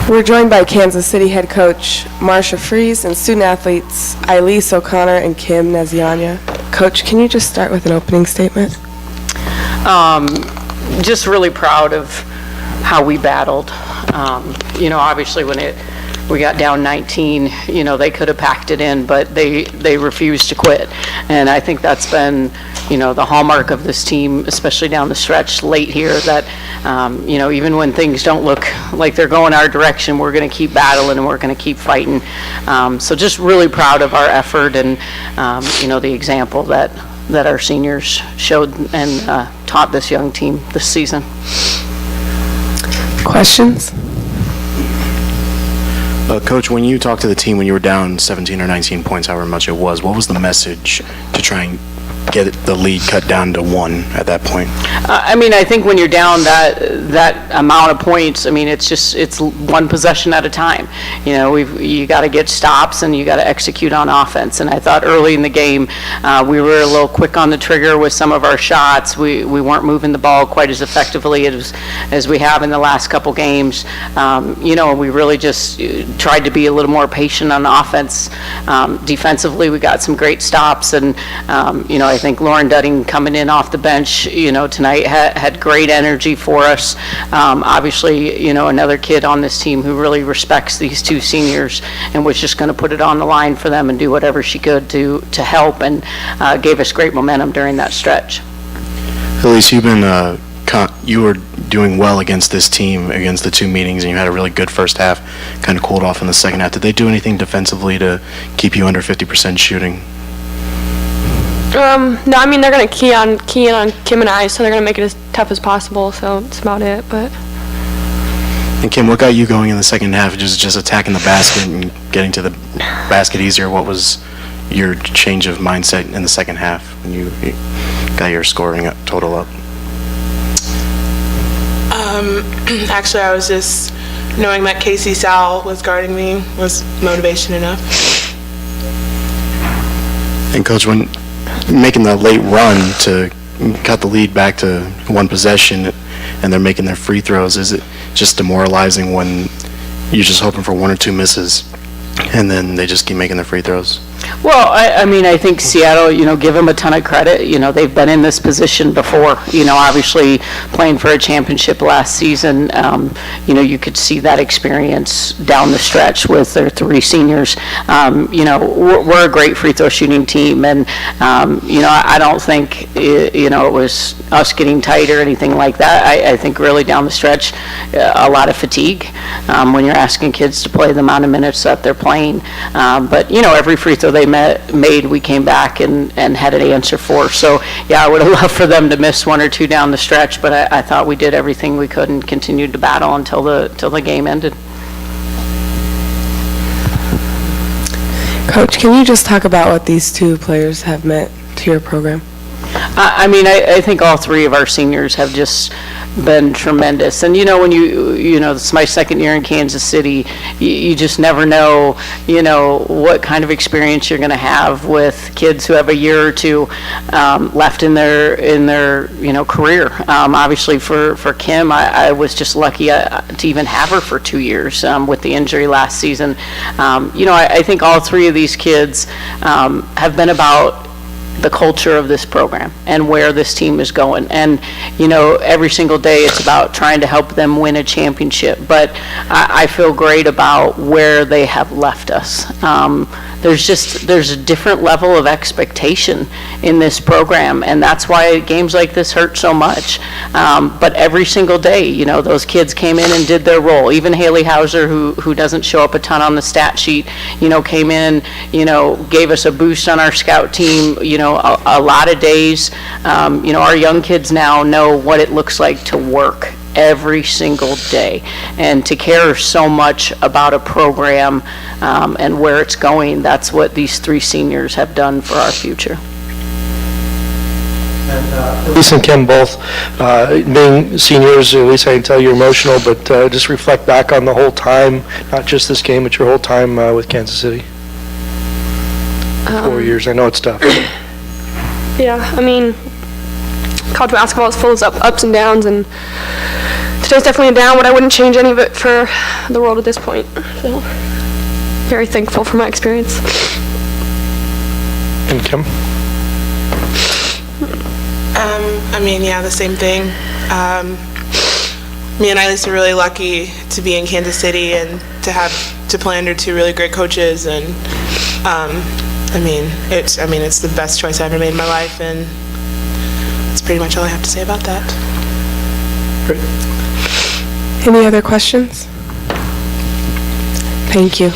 We're joined by Kansas City head coach Marsha Fries and student athletes Elise O'Connor and Kim Nazianya. Coach, can you just start with an opening statement? Just really proud of how we battled. Obviously when we got down 19, they could have packed it in, but they refused to quit. And I think that's been, the hallmark of this team, especially down the stretch late here, that, even when things don't look like they're going our direction, we're going to keep battling and we're going to keep fighting. So just really proud of our effort and, the example that our seniors showed and taught this young team this season. Questions? Coach, when you talked to the team when you were down 17 or 19 points, however much it was, what was the message to try and get the lead cut down to 1 at that point? I think when you're down that amount of points, it's one possession at a time. You got to get stops and you got to execute on offense. And I thought early in the game we were a little quick on the trigger with some of our shots. We weren't moving the ball quite as effectively as we have in the last couple games. We really just tried to be a little more patient on offense. Defensively, we got some great stops, and I think Lauren Dudding coming in off the bench, tonight had great energy for us. Obviously, another kid on this team who really respects these two seniors and was just going to put it on the line for them and do whatever she could to help, and gave us great momentum during that stretch. Elise, you were doing well against this team, against the 2 meetings, and you had a really good first half, kind of cooled off in the second half. Did they do anything defensively to keep you under 50% shooting? No, they're going to key in on Kim and I, so they're going to make it as tough as possible, so that's about it. But. And Kim, what got you going in the second half, just attacking the basket and getting to the basket easier? What was your change of mindset in the second half when you got your scoring total up? Actually, I was just knowing that Casey Sal was guarding me was motivation enough. And Coach, when making the late run to cut the lead back to 1 possession and they're making their free throws, is it just demoralizing when you're just hoping for 1 or 2 misses and then they just keep making their free throws? Well, I think Seattle, give them a ton of credit. They've been in this position before, obviously playing for a championship last season. You could see that experience down the stretch with their 3 seniors. We're a great free throw shooting team, and, I don't think, it was us getting tight or anything like that. I think really down the stretch, a lot of fatigue when you're asking kids to play the amount of minutes that they're playing. But, every free throw they made, we came back and had an answer for. So, yeah, I would have loved for them to miss 1 or 2 down the stretch, but I thought we did everything we could and continued to battle until the game ended. Coach, can you just talk about what these 2 players have meant to your program? I think all 3 of our seniors have just been tremendous. And, when this is my second year in Kansas City, you just never know, what kind of experience you're going to have with kids who have a year or 2 left in their career. Obviously for Kim, I was just lucky to even have her for 2 years with the injury last season. I think all 3 of these kids have been about the culture of this program and where this team is going. And, every single day it's about trying to help them win a championship. But I feel great about where they have left us. There's a different level of expectation in this program, and that's why games like this hurt so much. But every single day, those kids came in and did their role. Even Haley Hauser, who doesn't show up a ton on the stat sheet, came in, gave us a boost on our scout team, a lot of days. Our young kids now know what it looks like to work every single day and to care so much about a program and where it's going. That's what these 3 seniors have done for our future. And Elise and Kim both being seniors, at least I can tell you're emotional, but just reflect back on the whole time, not just this game, but your whole time with Kansas City. 4 years, I know it's tough. Yeah, college basketball is full of ups and downs, and to today's definitely a down, but I wouldn't change any of it for the world at this point. So, very thankful for my experience. And Kim? I mean, yeah, the same thing. Me and Eileen are really lucky to be in Kansas City and to play under two really great coaches, and it's the best choice I ever made in my life, and that's pretty much all I have to say about that. Great. Any other questions? Thank you.